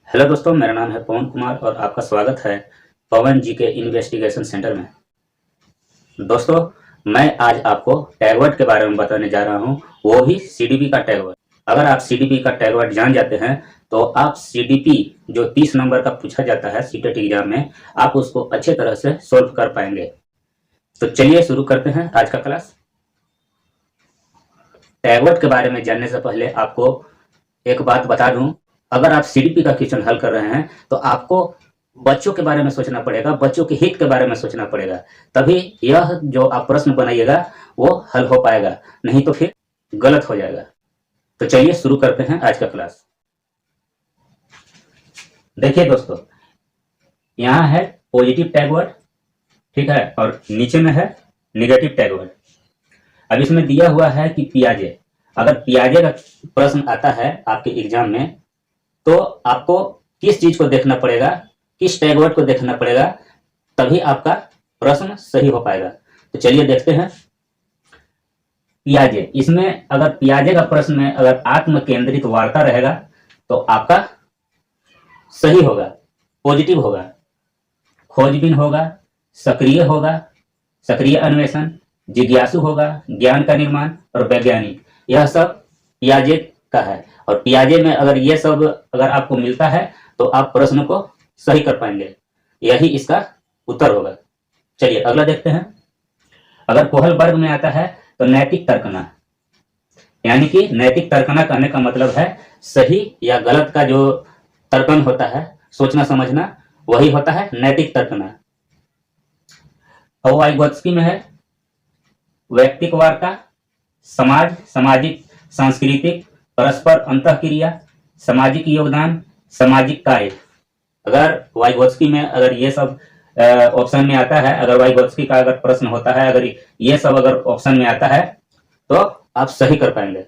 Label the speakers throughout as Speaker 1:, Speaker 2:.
Speaker 1: Hello दोस्तों, मेरा नाम है पवन कुमार और आपका स्वागत है पवन जी के इन्वेस्टिगेशन सेंटर में। दोस्तों, मैं आज आपको टैगवर्ड के बारे में बताने जा रहा हूं, वो भी सीडीपी का टैगवर्ड। अगर आप सीडीपी का टैगवर्ड जान जाते हैं तो आप सीडीपी जो 30 नंबर का पूछा जाता है सीटेट एग्जाम में, आप उसको अच्छे तरह से सोल्व कर पाएंगे। तो चलिए शुरू करते हैं आज का क्लास। टैगवर्ड के बारे में जानने से पहले आपको एक बात बता दूं, अगर आप सीडीपी का क्वेश्चन हल कर रहे हैं तो आपको बच्चों के बारे में सोचना पड़ेगा, बच्चों के हित के बारे में सोचना पड़ेगा, तभी यह जो आप प्रश्न बनाइएगा वो हल हो पाएगा, नहीं तो फिर गलत हो जाएगा। तो चलिए शुरू करते हैं आज का क्लास। देखिए दोस्तों, यहाँ है पॉजिटिव टैगवर्ड, ठीक है, और नीचे में है निगेटिव टैगवर्ड। अब इसमें दिया हुआ है कि पियाजे, अगर पियाजे का प्रश्न आता है आपके एग्जाम में तो आपको किस चीज को देखना पड़ेगा, किस टैगवर्ड को देखना पड़ेगा, तभी आपका प्रश्न सही हो पाएगा। तो चलिए देखते हैं। पियाजे, इसमें अगर पियाजे का प्रश्न में अगर आत्म केंद्रित वार्ता रहेगा तो आपका सही होगा, पॉजिटिव होगा। खोजबीन होगा, सक्रिय होगा, सक्रिय अन्वेषण, जिज्ञासु होगा, ज्ञान का निर्माण और वैज्ञानिक, यह सब पियाजे का है। और पियाजे में अगर ये सब अगर आपको मिलता है तो आप प्रश्न को सही कर पाएंगे, यही इसका उत्तर होगा। चलिए अगला देखते हैं। अगर कोहल वर्ग में आता है तो नैतिक तर्कना, यानी कि नैतिक तर्कना कहने का मतलब है सही या गलत का जो तर्कन होता है, सोचना समझना, वही होता है नैतिक तर्कना। और वाइगोत्स्की में है वैयक्तिक वार्ता, समाज, सामाजिक, सांस्कृतिक, परस्पर अंतःक्रिया, सामाजिक योगदान, सामाजिक कार्य। अगर वाइगोत्स्की में अगर ये सब ऑप्शन में आता है, अगर वाइगोत्स्की का अगर प्रश्न होता है, अगर ये सब अगर ऑप्शन में आता है तो आप सही कर पाएंगे।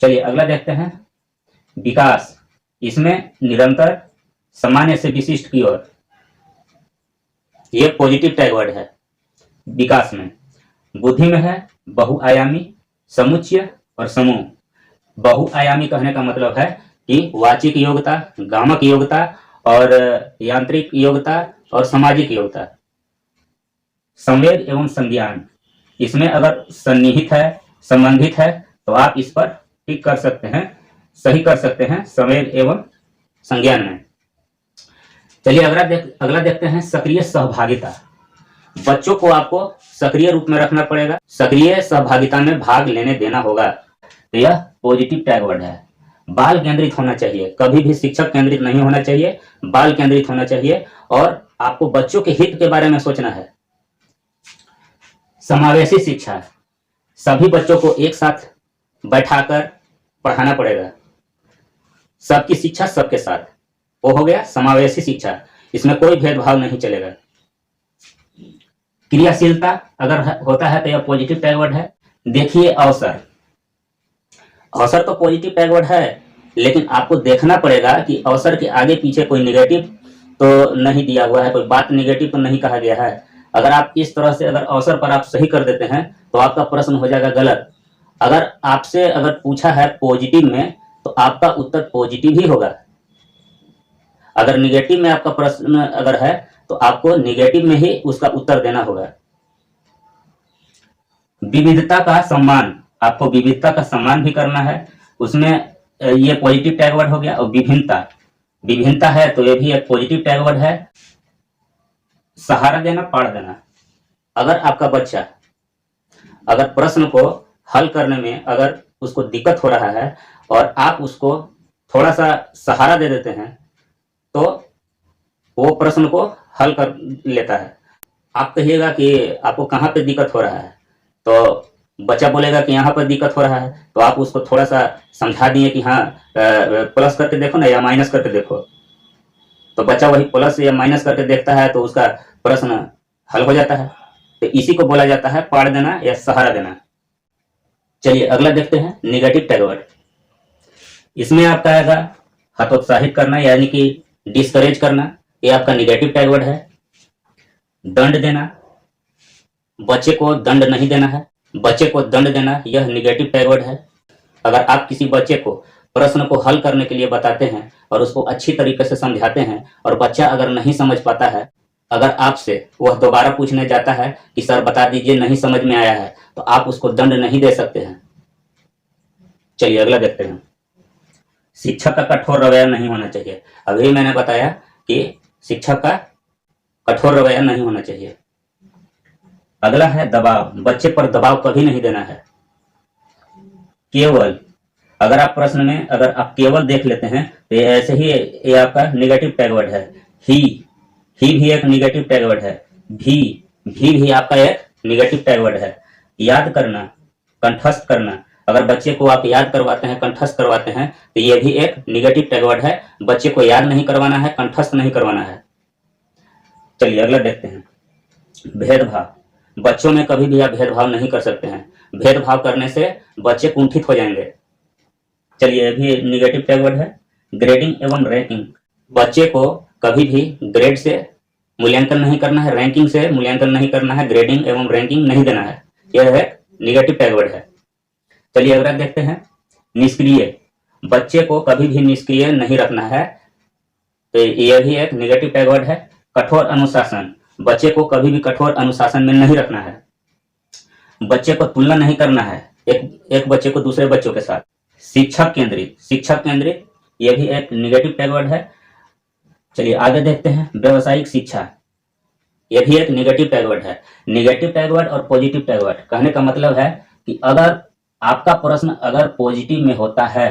Speaker 1: चलिए अगला देखते हैं। विकास, इसमें निरंतर, सामान्य से विशिष्ट की ओर, ये पॉजिटिव टैगवर्ड है विकास में। बुद्धि में है बहुआयामी, समुच्चय और समूह। बहुआयामी कहने का मतलब है कि वाचिक योग्यता, गामक योग्यता और यांत्रिक योग्यता और सामाजिक योग्यता। संवेग एवं संज्ञान, इसमें अगर सन्निहित है, संबंधित है तो आप इस पर टिक कर सकते हैं, सही कर सकते हैं संवेग एवं संज्ञान में। चलिए अगला देखते हैं सक्रिय सहभागिता। बच्चों को आपको सक्रिय रूप में रखना पड़ेगा, सक्रिय सहभागिता में भाग लेने देना होगा, तो यह पॉजिटिव टैगवर्ड है। बाल केंद्रित होना चाहिए, कभी भी शिक्षक केंद्रित नहीं होना चाहिए, बाल केंद्रित होना चाहिए और आपको बच्चों के हित के बारे में सोचना है। समावेशी शिक्षा, सभी बच्चों को एक साथ बैठाकर पढ़ाना पड़ेगा, सबकी शिक्षा सबके साथ, वो हो गया समावेशी शिक्षा, इसमें कोई भेदभाव नहीं चलेगा। क्रियाशीलता अगर होता है तो यह पॉजिटिव टैगवर्ड है। देखिए अवसर, अवसर तो पॉजिटिव टैगवर्ड है, लेकिन आपको देखना पड़ेगा कि अवसर के आगे पीछे कोई निगेटिव तो नहीं दिया हुआ है, कोई बात निगेटिव तो नहीं कहा गया है। अगर आप इस तरह से अगर अवसर पर आप सही कर देते हैं तो आपका प्रश्न हो जाएगा गलत। अगर आपसे अगर पूछा है पॉजिटिव में तो आपका उत्तर पॉजिटिव ही होगा। अगर निगेटिव में आपका प्रश्न अगर है तो आपको निगेटिव में ही उसका उत्तर देना होगा। विविधता का सम्मान, आपको विविधता का सम्मान भी करना है, उसमें ये पॉजिटिव टैगवर्ड हो गया। और विभिन्नता, विभिन्नता है तो ये भी एक पॉजिटिव टैगवर्ड है। सहारा देना, पाड़ देना, अगर आपका बच्चा अगर प्रश्न को हल करने में अगर उसको दिक्कत हो रहा है और आप उसको थोड़ा सा सहारा दे देते हैं तो वो प्रश्न को हल कर लेता है। आप कहिएगा कि आपको कहाँ पे दिक्कत हो रहा है, तो बच्चा बोलेगा कि यहाँ पर दिक्कत हो रहा है, तो आप उसको थोड़ा सा समझा दिए कि हाँ प्लस करके देखो ना या माइनस करके देखो, तो बच्चा वही प्लस या माइनस करके देखता है तो उसका प्रश्न हल हो जाता है। तो इसी को बोला जाता है पाड़ देना या सहारा देना। चलिए अगला देखते हैं निगेटिव टैगवर्ड। इसमें आपका आएगा हतोत्साहित करना, यानी कि डिस्करेज करना, ये आपका निगेटिव टैगवर्ड है। दंड देना, बच्चे को दंड नहीं देना है, बच्चे को दंड देना यह निगेटिव टैगवर्ड है। अगर आप किसी बच्चे को प्रश्न को हल करने के लिए बताते हैं और उसको अच्छी तरीके से समझाते हैं, और बच्चा अगर नहीं समझ पाता है, अगर आपसे वह दोबारा पूछने जाता है कि सर बता दीजिए नहीं समझ में आया है, तो आप उसको दंड नहीं दे सकते हैं। चलिए अगला देखते हैं। शिक्षक का कठोर रवैया नहीं होना चाहिए। अभी मैंने बताया कि शिक्षक का कठोर रवैया नहीं होना चाहिए। अगला है दबाव। बच्चे पर दबाव कभी नहीं देना है। केवल, अगर आप प्रश्न में अगर आप केवल देख लेते हैं तो ये ऐसे ही, ये आपका निगेटिव टैग वर्ड है। ही भी एक निगेटिव टैग वर्ड है। भी आपका एक निगेटिव टैग वर्ड है। याद करना, कंठस्थ करना, अगर बच्चे को आप याद करवाते हैं, कंठस्थ करवाते हैं, तो ये भी एक निगेटिव टैग वर्ड है। बच्चे को याद नहीं करवाना है, कंठस्थ नहीं करवाना है। चलिए अगला देखते हैं। भेदभाव। बच्चों में कभी भी आप भेदभाव नहीं कर सकते हैं। भेदभाव करने से बच्चे कुंठित हो जाएंगे। चलिए ये भी निगेटिव टैग वर्ड है। ग्रेडिंग एवं रैंकिंग। बच्चे को कभी भी ग्रेड से मूल्यांकन नहीं करना है, रैंकिंग से मूल्यांकन नहीं करना है, ग्रेडिंग एवं रैंकिंग नहीं देना है। यह है निगेटिव टैग वर्ड है। चलिए अगला देखते हैं। निष्क्रिय। बच्चे को कभी भी निष्क्रिय नहीं रखना है, तो यह भी एक निगेटिव टैग वर्ड है। कठोर अनुशासन। बच्चे को कभी भी कठोर अनुशासन में नहीं रखना है। बच्चे को तुलना नहीं करना है एक बच्चे को दूसरे बच्चों के साथ। शिक्षक केंद्रित, यह भी एक निगेटिव टैग वर्ड है। चलिए आगे देखते हैं। व्यावसायिक शिक्षा, यह भी एक निगेटिव टैग वर्ड है। निगेटिव टैग वर्ड और पॉजिटिव टैग वर्ड कहने का मतलब है कि अगर आपका प्रश्न अगर पॉजिटिव में होता है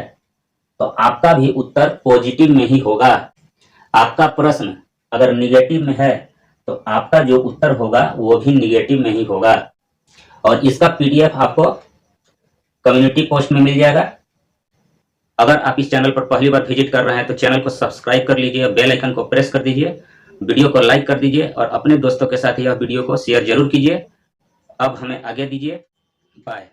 Speaker 1: तो आपका भी उत्तर पॉजिटिव में ही होगा। आपका प्रश्न अगर निगेटिव में है तो आपका जो उत्तर होगा वो भी निगेटिव में ही होगा। और इसका पीडीएफ आपको कम्युनिटी पोस्ट में मिल जाएगा। अगर आप इस चैनल पर पहली बार विजिट कर रहे हैं तो चैनल को सब्सक्राइब कर लीजिए, बेल आइकन को प्रेस कर दीजिए, वीडियो को लाइक कर दीजिए और अपने दोस्तों के साथ यह वीडियो को शेयर जरूर कीजिए। अब हमें आगे दीजिए, बाय।